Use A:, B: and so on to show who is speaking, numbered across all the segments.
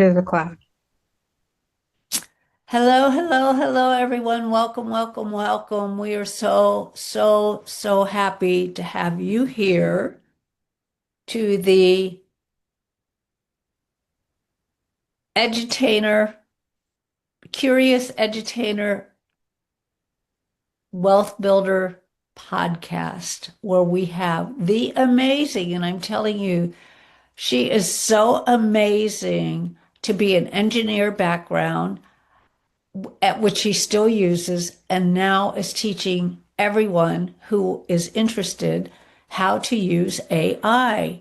A: as a cloud.
B: Hello, hello, hello, everyone. Welcome, welcome, welcome. We are so happy to have you here to the Edutainer, Curious Edutainer Wealth Builder podcast, where we have the amazing, and I'm telling you, she is so amazing to be an engineer background at which he still uses and now is teaching everyone who is interested how to use AI.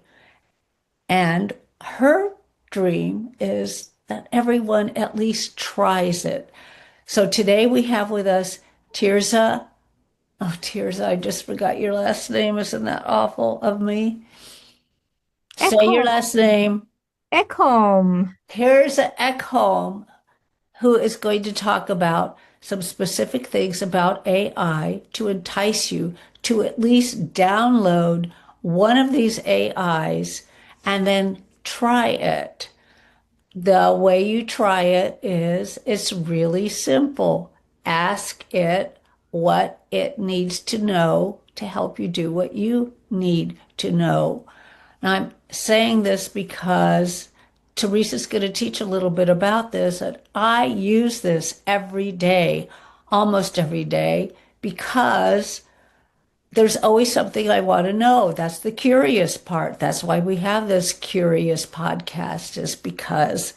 B: And her dream is that everyone at least tries it. So today we have with us Tirza. Oh, Tirza, I just forgot your last name. Isn't that awful of me? Say your
A: Ekholm.
B: last name.
A: Ekholm.
B: Tirza Ekholm, who is going to talk about some specific things about AI to entice you to at least download one of these AIs and then try it. The way you try it is it's really simple. Ask it what it needs to know to help you do what you need to know. Now, I'm saying this because Teresa's going to teach a little bit about this. That I use this every day, almost every day, because there's always something I want to know. That's the curious part. That's why we have this curious podcast, is because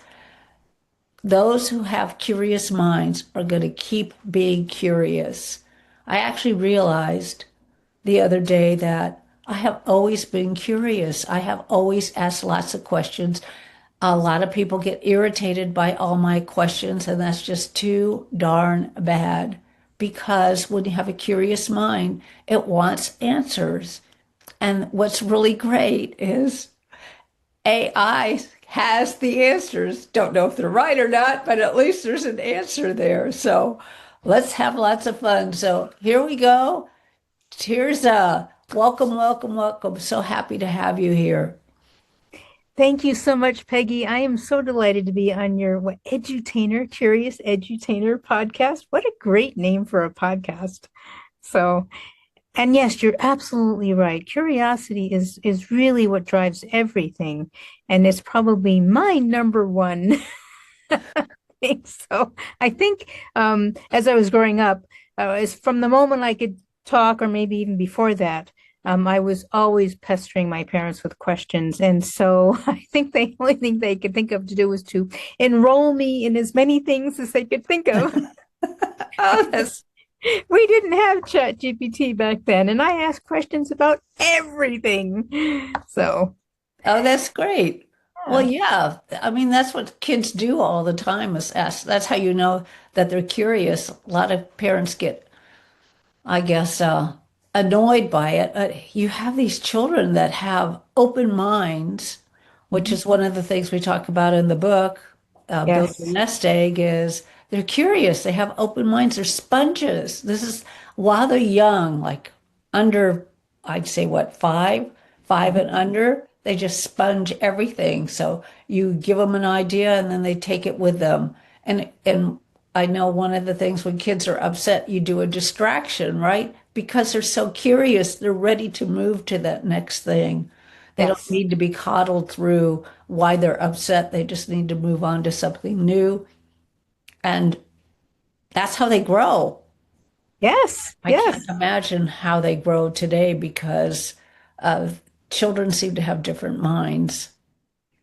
B: those who have curious minds are going to keep being curious. I actually realized the other day that I have always been curious. I have always asked lots of questions. A lot of people get irritated by all my questions, and that's just too darn bad because when you have a curious mind, it wants answers. And what's really great is AI has the answers. Don't know if they're right or not, but at least there's an answer there. So let's have lots of fun. So here we go. Here's welcome, welcome, welcome. So happy to have you here.
A: Thank you so much, Peggy. I am so delighted to be on your Edutainer, Curious Edutainer podcast. What a great name for a podcast. So, and yes, you're absolutely right. Curiosity is really what drives everything, and it's probably my number one thing. So, I think as I was growing up, is from the moment I could talk, or maybe even before that. I was always pestering my parents with questions. And so I think the only thing they could think of to do was to enroll me in as many things as they could think of.
B: Oh,
A: Because we didn't have Chat GPT back then. And I asked questions about everything. So,
B: that's great. Well,
A: yeah.
B: yeah. I mean, that's what kids do all the time is ask. That's how you know that they're curious. A lot of parents get, I guess, annoyed by it. But you have these children that have open minds, which
A: Mhm.
B: is one of the things we talk about in the book, Build Your
A: Yes.
B: Nest Egg, is they're curious. They have open minds. They're sponges. This is while they're young, like under, I'd say, what, five
A: Mhm.
B: and under, they just sponge everything. So you give them an idea and then they take it with them. And I know one of the things when kids are upset, you do a distraction, right? Because they're so curious, they're ready to move to that next thing. They don't
A: Yes.
B: need to be coddled through why they're upset. They just need to move on to something new. And that's how they grow.
A: Yes.
B: I can't
A: Yes.
B: imagine how they grow today because children seem to have different minds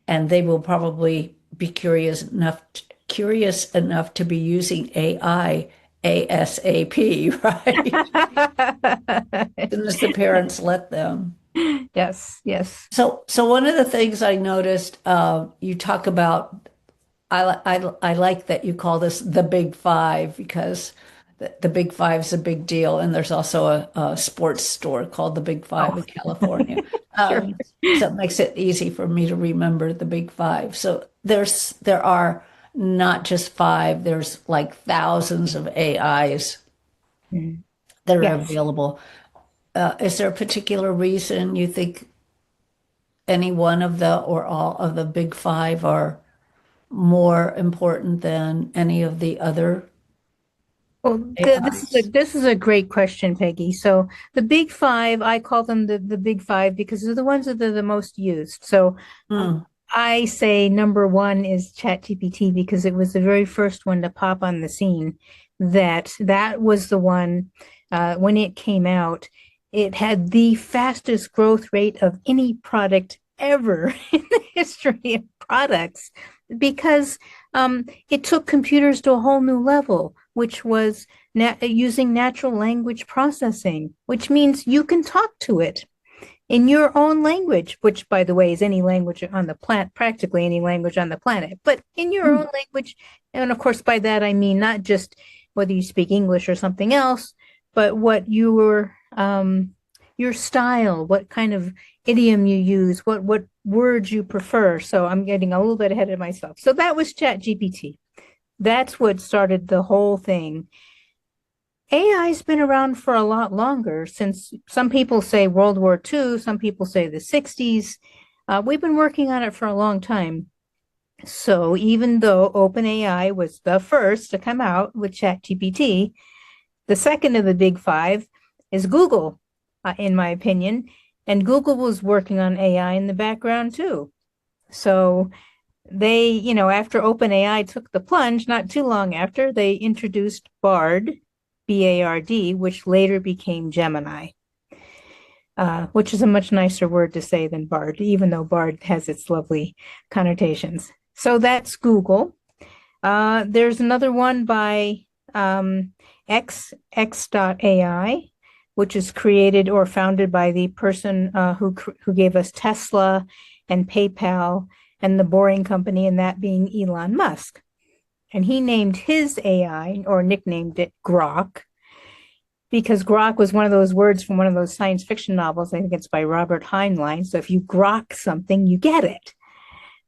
B: and they will probably be curious enough to be using AI ASAP, right? As soon as the parents let them.
A: Yes. Yes.
B: So one of the things I noticed, you talk about, I like that you call this the Big Five because the Big Five is a big deal, and there's also a sports store called the Big Five
A: Oh,
B: in California.
A: sure.
B: So it makes it easy for me to remember the Big Five. So there are not just five, there's like thousands of AIs
A: Mm.
B: that are
A: Yes.
B: available. Is there a particular reason you think any one of the or all of the Big Five are more important than any of the other
A: Well,
B: AIs?
A: this is a great question, Peggy. So the big five, I call them the big five because they're the ones that are the most used. So
B: Hmm.
A: I say number one is ChatGPT because it was the very first one to pop on the scene. That was the one when it came out. It had the fastest growth rate of any product ever in the history of products because it took computers to a whole new level, which was using natural language processing, which means you can talk to it in your own language, which, by the way, is any language on the planet, practically any language on the planet, but in your own language. And of course, by that, I mean not just whether you speak English or something else, but what your style, what kind of idiom you use, what words you prefer. So I'm getting a little bit ahead of myself. So that was ChatGPT. That's what started the whole thing. AI's been around for a lot longer since some people say World War II, some people say the 60s. We've been working on it for a long time. So even though OpenAI was the first to come out with ChatGPT, the second of the big five is Google, in my opinion. And Google was working on AI in the background too. So after OpenAI took the plunge, not too long after, they introduced Bard, BARD, which later became Gemini, which is a much nicer word to say than Bard, even though Bard has its lovely connotations. So that's Google. There's another one by X.AI, which is created or founded by the person who gave us Tesla and PayPal and the Boring Company, and that being Elon Musk. And he named his AI or nicknamed it Grok because Grok was one of those words from one of those science fiction novels. I think it's by Robert Heinlein. So if you grok something, you get it.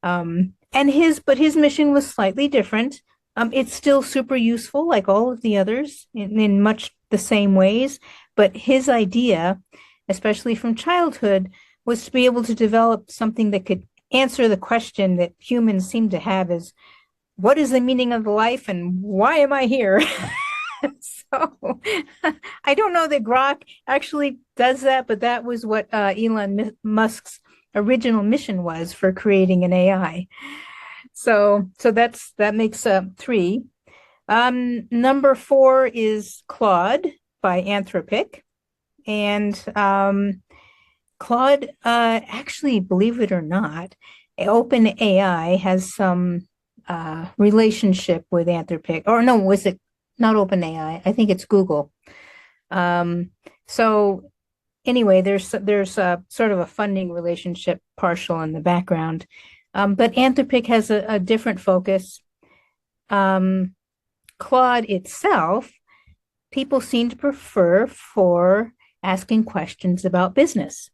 A: But his mission was slightly different. It's still super useful, like all of the others, in much the same ways. But his idea, especially from childhood, was to be able to develop something that could answer the question that humans seem to have: is what is the meaning of life and why am I here? So I don't know that Grok actually does that, but that was what Elon Musk's original mission was for creating an AI. So that makes three. Number four is Claude by Anthropic. And Claude, actually, believe it or not, OpenAI has some relationship with Anthropic. Or no, was it not OpenAI? I think it's Google. So anyway, there's a sort of a funding relationship partial in the background. But Anthropic has a different focus. Claude itself, people seem to prefer for asking questions about business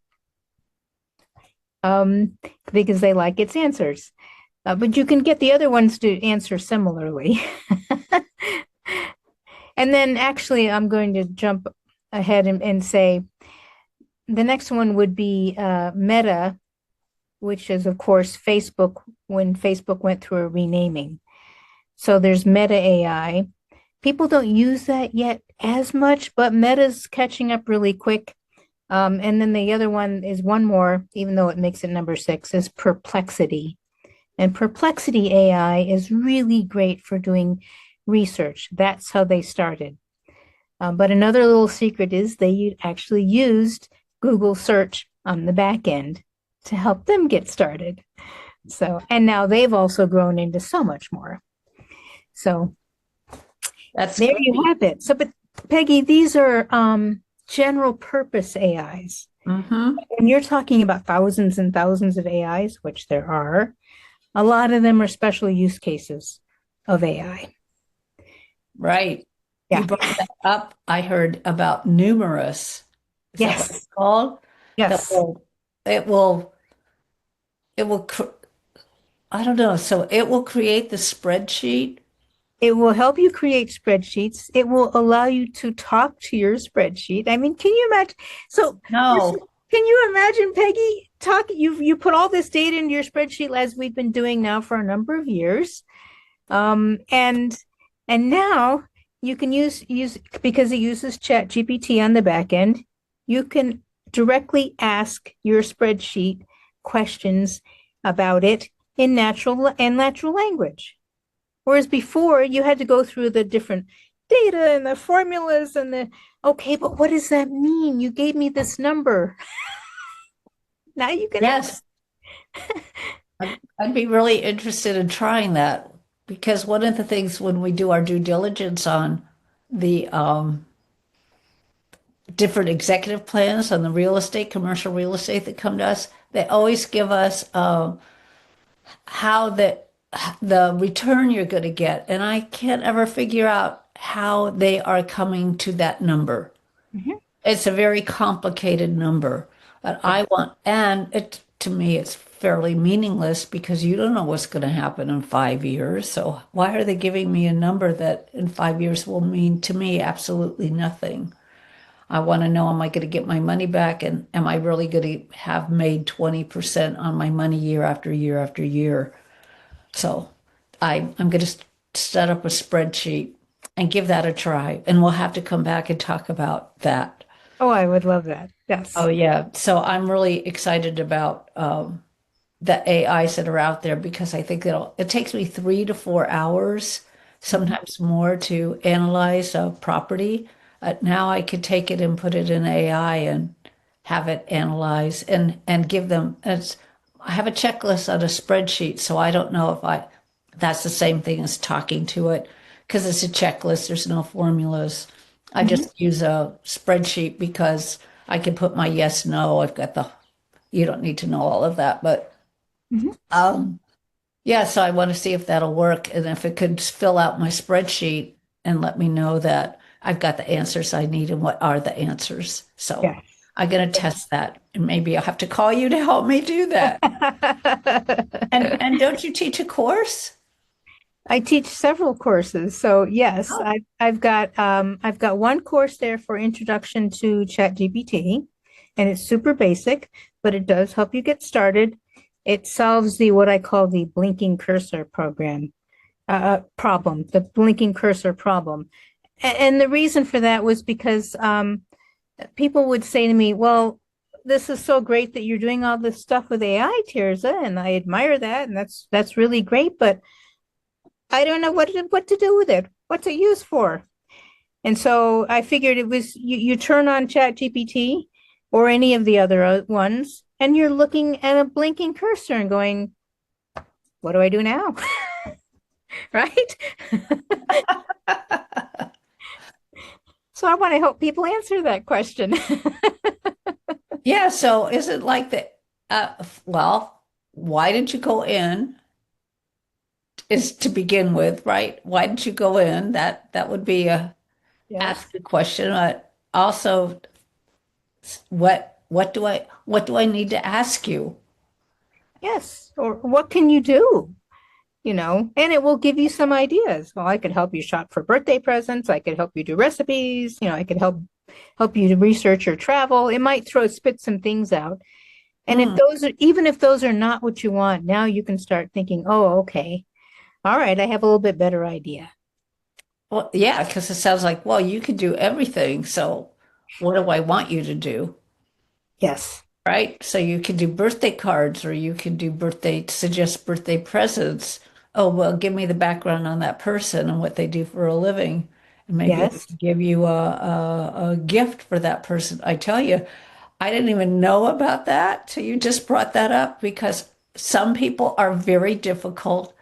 A: because they like its answers. But you can get the other ones to answer similarly. And then actually, I'm going to jump ahead and say the next one would be Meta, which is, of course, Facebook when Facebook went through a renaming. So there's Meta AI. People don't use that yet as much, but Meta's catching up really quick. And then the other one is one more, even though it makes it number six, is Perplexity. And Perplexity AI is really great for doing research. That's how they started. But another little secret is they actually used Google search on the back end to help them get started. So, and now they've also grown into so much more. So
B: That's
A: there you
B: great.
A: have it. So, but Peggy, these are general purpose AIs.
B: Mm-hmm.
A: When you're talking about thousands and thousands of AIs, which there are, a lot of them are special use cases of AI.
B: Right. You
A: Yeah.
B: brought that up. I heard about numerous. Is that what it's
A: Yes.
B: called? That
A: Yes.
B: it will, I don't know. So it will create the spreadsheet.
A: It will help you create spreadsheets. It will allow you to talk to your spreadsheet. I mean, can you imagine? So,
B: No.
A: can you imagine, Peggy? you put all this data into your spreadsheet as we've been doing now for a number of years. And now you can use because it uses Chat GPT on the back end, you can directly ask your spreadsheet questions about it in natural language. Whereas before you had to go through the different data and the formulas and the okay, but what does that mean? You gave me this number. Now you can ask.
B: Yes, I'd be really interested in trying that because one of the things when we do our due diligence on the different executive plans on the real estate, commercial real estate that come to us, they always give us how the return you're going to get, and I can't ever figure out how they are coming to that number.
A: Mhm.
B: It's a very complicated number that
A: Yeah.
B: I want, and it to me it's fairly meaningless because you don't know what's going to happen in 5 years. So why are they giving me a number that in 5 years will mean to me absolutely nothing? I want to know, am I going to get my money back? And am I really going to have made 20% on my money year after year after year? So I'm going to set up a spreadsheet and give that a try. And we'll have to come back and talk about that.
A: Oh, I would love that.
B: Oh,
A: Yes.
B: yeah. So I'm really excited about the AIs that are out there because I think it takes me 3 to 4 hours,
A: Mhm.
B: sometimes more, to analyze a property. Now I could take it and put it in AI and have it analyze and give them. I have a checklist on a spreadsheet, so I don't know if I that's the same thing as talking to it because it's a checklist. There's no formulas. I
A: Mhm.
B: just use a spreadsheet because I can put my yes, no. I've got the you don't need to know all of that, but
A: Mhm.
B: um, yeah, so I want to see if that'll work and if it could fill out my spreadsheet and let me know that I've got the answers I need and what are the answers. So
A: Yes.
B: I'm going to test that and maybe I'll have to call you to help me do that. And don't you teach a course?
A: I teach several courses. So yes,
B: Oh,
A: I've got one course there for introduction to ChatGPT, and it's super basic, but it does help you get started. It solves the what I call the blinking cursor problem, the blinking cursor problem. And the reason for that was because people would say to me, "Well, this is so great that you're doing all this stuff with AI, Tirza, and I admire that, and that's really great, but I don't know what to do with it. What's it used for?" And so I figured it was you turn on Chat GPT or any of the other ones, and you're looking at a blinking cursor and going, "What do I do now?" Right? So I want to help people answer that question.
B: yeah. So is it like the, well, why did you go in? Is to begin with, right? Why did you go in? That would be a
A: Yes.
B: ask a question. But also, what do I need to ask you?
A: Yes. Or what can you do? And it will give you some ideas. Well, I could help you shop for birthday presents. I could help you do recipes. I could help you to research or travel. It might spit some things out. And
B: Hmm.
A: even if those are not what you want, now you can start thinking, oh, okay. All right, I have a little bit better idea.
B: Well, yeah, because it sounds like, well, you can do everything. So what do I want you to do?
A: Yes.
B: Right? So you can do birthday cards or you can do suggest birthday presents. Oh, well, give me the background on that person and what they do for a living. And maybe I
A: Yes.
B: can give you a gift for that person. I tell you, I didn't even know about that till you just brought that up because some people are very difficult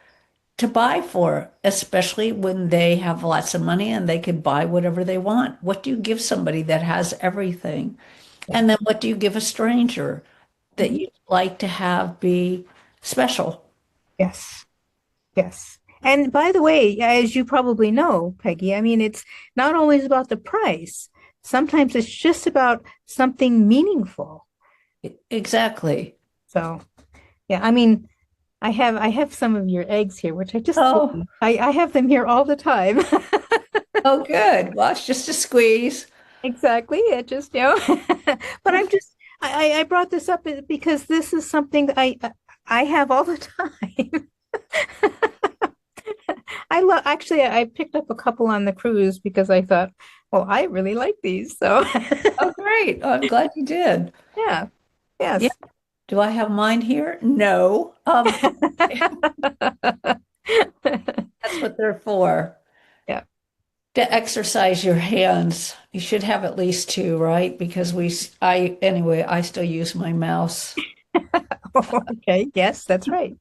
B: to buy for, especially when they have lots of money and they can buy whatever they want. What do you give somebody that has everything? And then
A: Yes.
B: what do you give a stranger that
A: Mhm.
B: you'd like to have be special?
A: Yes. Yes. And by the way, as you probably know, Peggy, I mean, it's not always about the price. Sometimes it's just about something meaningful.
B: Exactly.
A: So, yeah, I mean, I have some of your eggs here, which I just
B: Oh,
A: I have them here all the time.
B: oh, good. Well, it's just a squeeze.
A: Exactly. It just, but I brought this up because this is something that I have all the time. I love actually I picked up a couple on the cruise because I thought, well, I really like these. So
B: Oh, great. I'm glad you did.
A: yeah,
B: Yeah.
A: yes.
B: Do I have mine here? No. That's what they're for.
A: Yeah.
B: To exercise your hands. You should have at least two, right? Because anyway, I still use my mouse.
A: Okay. Yes, that's right.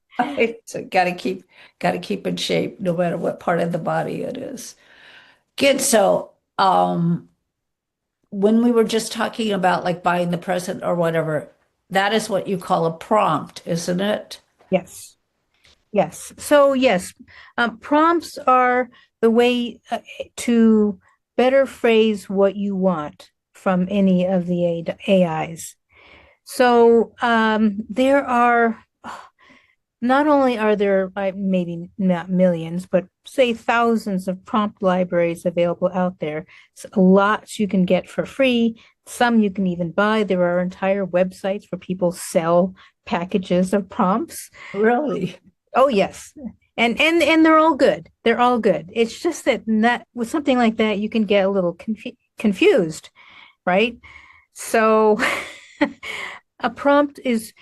B: So got to keep in shape no matter what part of the body it is. Good. So, when we were just talking about like buying the present or whatever, that is what you call a prompt, isn't it?
A: Yes. Yes. So yes, prompts are the way to better phrase what you want from any of the AIs. So there are not only are there maybe not millions, but say thousands of prompt libraries available out there. So lots you can get for free. Some you can even buy. There are entire websites where people sell packages of prompts.
B: Really?
A: Oh yes. And they're all good. They're all good. It's just that with something like that, you can get a little confused, right? So a prompt is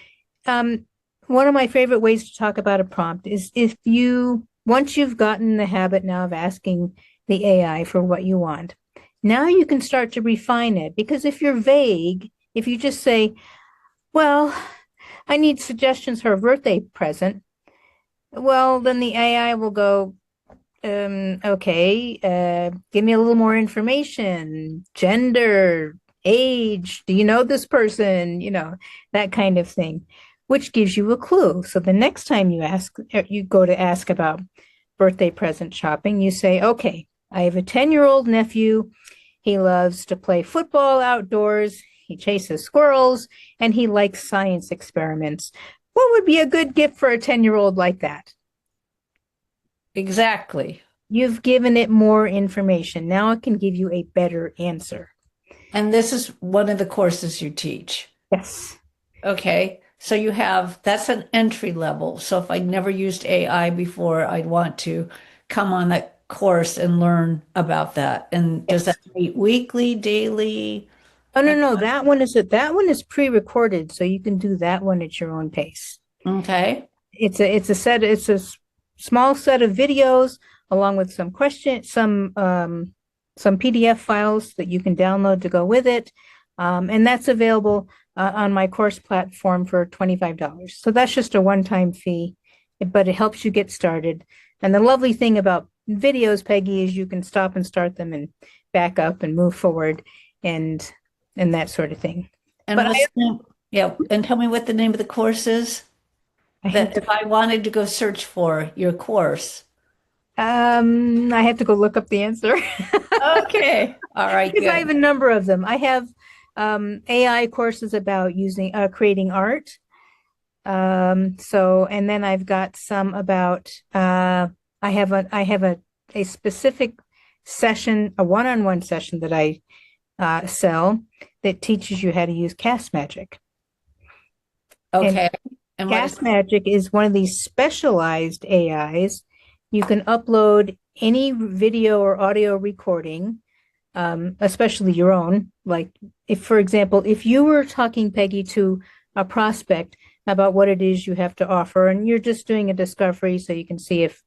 A: um, one of my favorite ways to talk about a prompt is if you once you've gotten the habit now of asking the AI for what you want, now you can start to refine it because if you're vague, if you just say, well, I need suggestions for a birthday present, well, then the AI will go, okay, give me a little more information, gender, age, do you know this person? That kind of thing, which gives you a clue. So the next time you go to ask about birthday present shopping, you say, okay, I have a 10-year-old nephew. He loves to play football outdoors. He chases squirrels and he likes science experiments. What would be a good gift for a 10-year-old like that?
B: Exactly.
A: You've given it more information. Now it can give you a better answer.
B: And this is one of the courses you teach.
A: Yes.
B: Okay. So that's an entry level. So if I'd never used AI before, I'd want to come on that course and learn about that. And does that
A: Yes.
B: meet weekly, daily?
A: Oh no,
B: Like,
A: no, that one is pre-recorded, so you can do that one at your own pace.
B: okay.
A: It's a small set of videos along with some PDF files that you can download to go with it. And that's available on my course platform for $25. So that's just a one-time fee, but it helps you get started. And the lovely thing about videos, Peggy, is you can stop and start them and back up and move forward and and that sort of thing.
B: And
A: But
B: what's the name? Yeah. And tell me what the name of the course is
A: I have
B: that
A: to
B: if I wanted to go search for your course.
A: I have to go look up the answer
B: Okay. All right,
A: because I have
B: good.
A: a number of them. I have AI courses about using creating art. And then I've got some about I have a specific session, a one-on-one session that I sell that teaches you how to use cast magic. And
B: Okay. And what is
A: cast magic is one of these specialized AIs. You can upload any video or audio recording, especially your own. Like if, for example, if you were talking, Peggy, to a prospect about what it is you have to offer, and you're just doing a discovery so you can see if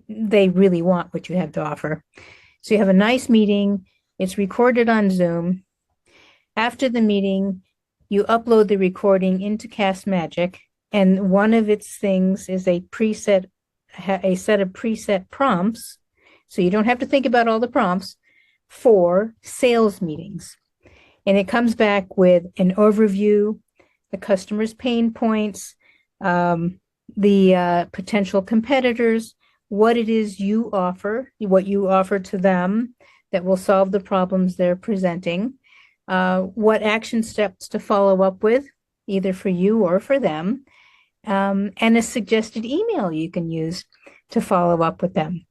A: they really want what you have to offer. So you have a nice meeting, it's recorded on Zoom. After the meeting, you upload the recording into Cast Magic, and one of its things is a set of preset prompts. So you don't have to think about all the prompts for sales meetings. And it comes back with an overview, the customer's pain points, the potential competitors, what it is you offer, what you offer to them that will solve the problems they're presenting, what action steps to follow up with, either for you or for them, and a suggested email you can use to follow up with them.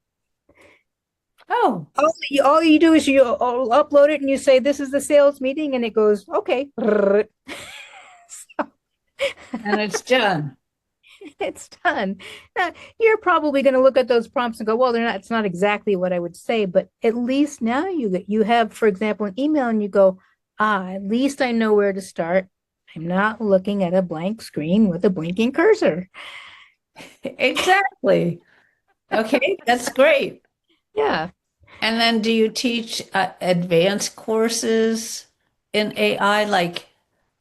B: Oh,
A: All you do is you upload it and you say, this is the sales meeting, and it goes, okay.
B: And it's done.
A: It's done. You're probably going to look at those prompts and go, well, they're not, it's not exactly what I would say, but at least now you have, for example, an email and you go, at least I know where to start. I'm not looking at a blank screen with a blinking cursor.
B: Exactly. Okay, that's great.
A: Yeah.
B: And then do you teach advanced courses in AI, like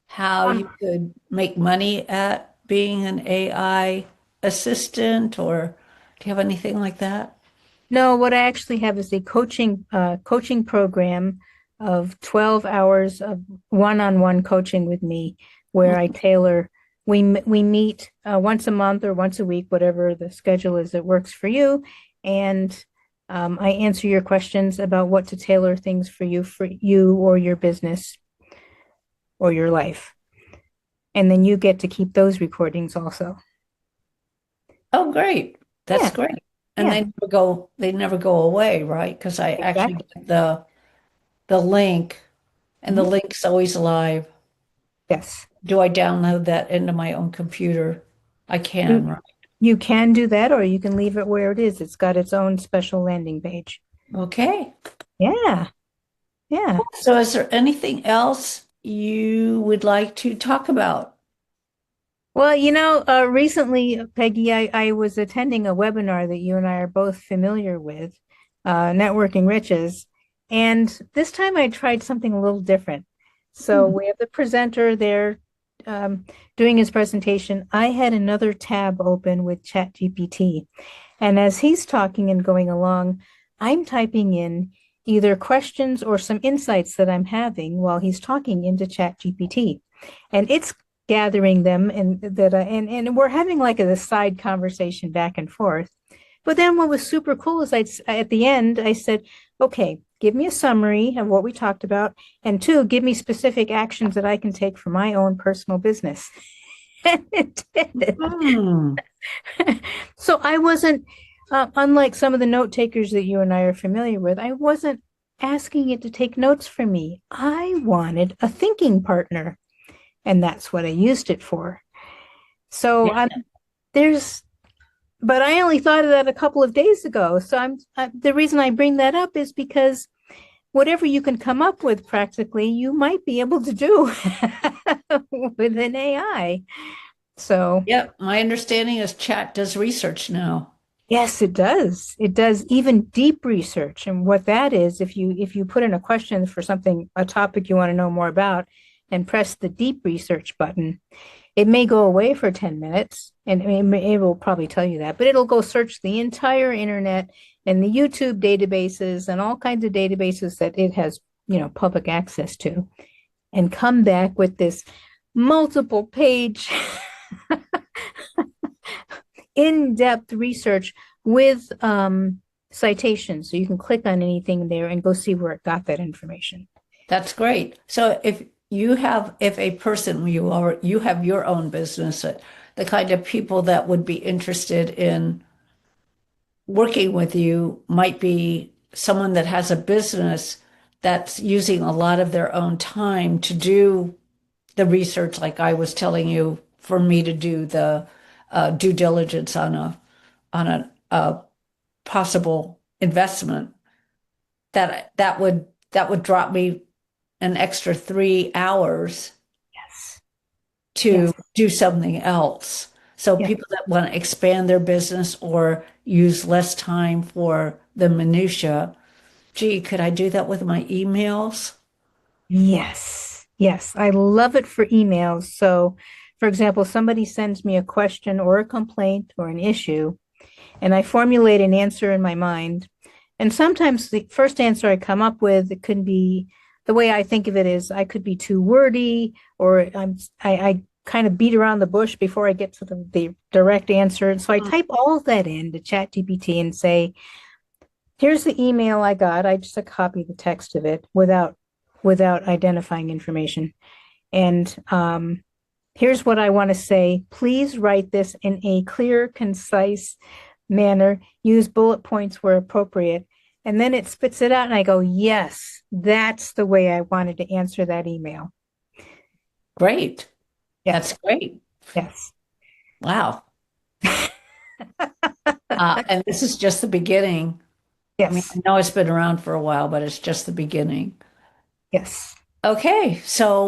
B: how you
A: Um,
B: could make money at being an AI assistant, or do you have anything like that?
A: no, what I actually have is a coaching program of 12 hours of one-on-one coaching with me where I tailor we meet once a month or once a week, whatever the schedule is that works for you, and I answer your questions about what to tailor things for you or your business or your life. And then you get to keep those recordings also.
B: Oh, great. That's
A: Yeah,
B: great. And
A: yeah,
B: they never go away, right? Because I actually
A: exactly.
B: get the link, and the
A: Mhm.
B: link's always live.
A: Yes.
B: Do I download that into my own computer? I can,
A: You
B: right?
A: you can do that, or you can leave it where it is. It's got its own special landing page.
B: Okay.
A: Yeah, yeah.
B: So is there anything else you would like to talk about?
A: Well, recently, Peggy, I was attending a webinar that you and I are both familiar with, Networking Riches. And this time I tried something a little different. So
B: Hmm.
A: we have the presenter there doing his presentation. I had another tab open with ChatGPT. And as he's talking and going along, I'm typing in either questions or some insights that I'm having while he's talking into ChatGPT. And it's gathering them and we're having like a side conversation back and forth. But then what was super cool is at the end I said, okay, give me a summary of what we talked about, and two, give me specific actions that I can take for my own personal business. And it did.
B: Hmm.
A: So I wasn't, unlike some of the note takers that you and I are familiar with, I wasn't asking it to take notes for me. I wanted a thinking partner, and that's what I used it for. So
B: Yeah.
A: there's, but I only thought of that a couple of days ago. So the reason I bring that up is because whatever you can come up with practically, you might be able to do with an AI. So
B: Yep. My understanding is chat does research now.
A: yes, it does. It does even deep research. And what that is, if you put in a question for something, a topic you want to know more about, and press the deep research button, it may go away for 10 minutes, and it will probably tell you that, but it'll go search the entire internet and the YouTube databases and all kinds of databases that it has, public access to, and come back with this multiple page in-depth research with citations. So you can click on anything there and go see where it got that information.
B: That's great. So if a person you have your own business, the kind of people that would be interested in working with you might be someone that has a business that's using a lot of their own time to do the research, like I was telling you, for me to do the due diligence on a possible investment. That would drop me an extra 3 hours
A: Yes.
B: to
A: Yes.
B: do something else. So
A: Yes.
B: people that want to expand their business or use less time for the minutia, gee, could I do that with my emails?
A: Yes. Yes. I love it for emails. So, for example, somebody sends me a question or a complaint or an issue, and I formulate an answer in my mind. And sometimes the first answer I come up with, it could be the way I think of it is I could be too wordy, or I kind of beat around the bush before I get to the direct answer. And so I type all of that in to ChatGPT and say, here's the email I got. I just copy the text of it without identifying information. And here's what I want to say. Please write this in a clear, concise manner. Use bullet points where appropriate. And then it spits it out, and I go, yes, that's the way I wanted to answer that email.
B: Great. That's
A: Yes.
B: great.
A: Yes.
B: Wow. And this is just the beginning. I mean,
A: Yes.
B: I know it's been around for a while, but it's just the beginning.
A: Yes.
B: Okay, so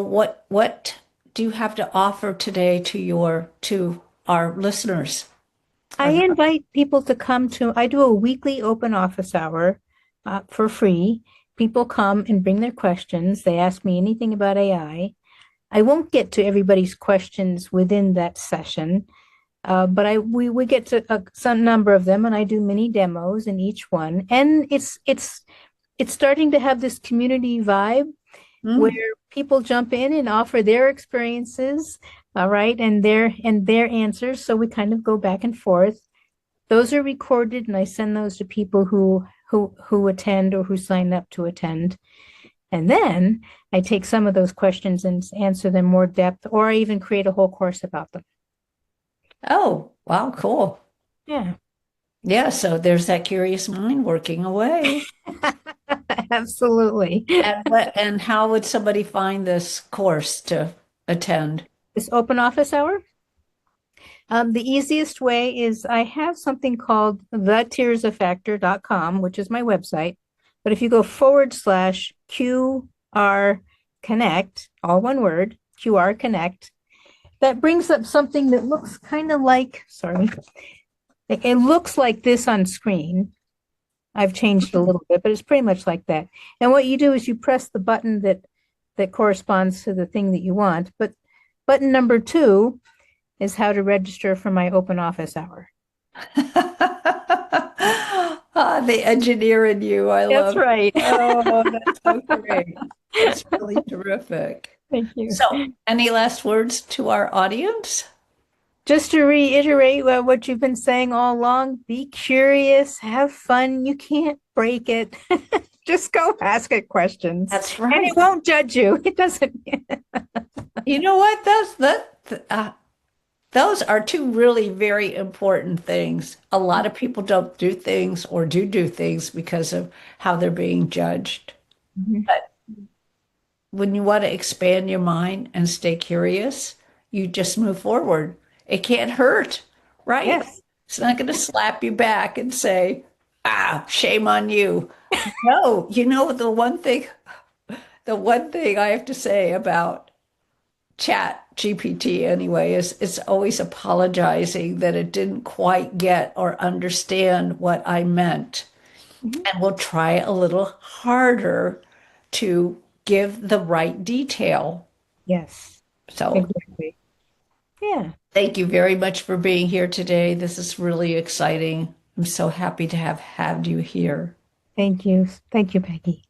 B: what do you have to offer today to our listeners?
A: I
B: Our,
A: invite people to come to, I do a weekly open office hour for free. People come and bring their questions. They ask me anything about AI. I won't get to everybody's questions within that session, but we get to some number of them, and I do mini demos in each one. And it's starting to have this community vibe where
B: Mm.
A: people jump in and offer their experiences, all right, and their answers. So we kind of go back and forth. Those are recorded, and I send those to people who attend or who sign up to attend. And then I take some of those questions and answer them more depth, or I even create a whole course about them.
B: Oh, wow, cool.
A: Yeah,
B: Yeah, so there's that curious mind working away.
A: absolutely.
B: And how would somebody find this course to attend?
A: This open office hour. The easiest way is I have something called thetearsoffactor.com, which is my website. But if you go / QR Connect, all one word, QR Connect, that brings up something that looks kind of like, sorry, it looks like this on screen. I've changed a little bit, but it's pretty much like that. And what you do is you press the button that corresponds to the thing that you want. But button number 2 is how to register for my open office hour.
B: Ah, the engineer in you, I
A: That's
B: love.
A: right.
B: Oh, that's so great. That's really terrific.
A: Thank you.
B: So, any last words to our audience?
A: Just to reiterate what you've been saying all along, be curious, have fun. You can't break it. Just go ask it questions
B: That's
A: and
B: right.
A: it won't judge you. It doesn't.
B: You know what? Those are two really very important things. A lot of people don't do things or do things because of how they're being judged.
A: Mhm.
B: But when you want to expand your mind and stay curious, you just move forward. It can't hurt, right?
A: Yes.
B: It's not going to slap you back and say, ah, shame on you. No, you know, the one thing I have to say about Chat GPT anyway is it's always apologizing that it didn't quite get or understand what I meant
A: Mhm.
B: and will try a little harder to give the right detail.
A: Yes.
B: So
A: Exactly. Yeah.
B: thank you very much for being here today. This is really exciting. I'm so happy to have had you here.
A: Thank you. Thank you, Peggy.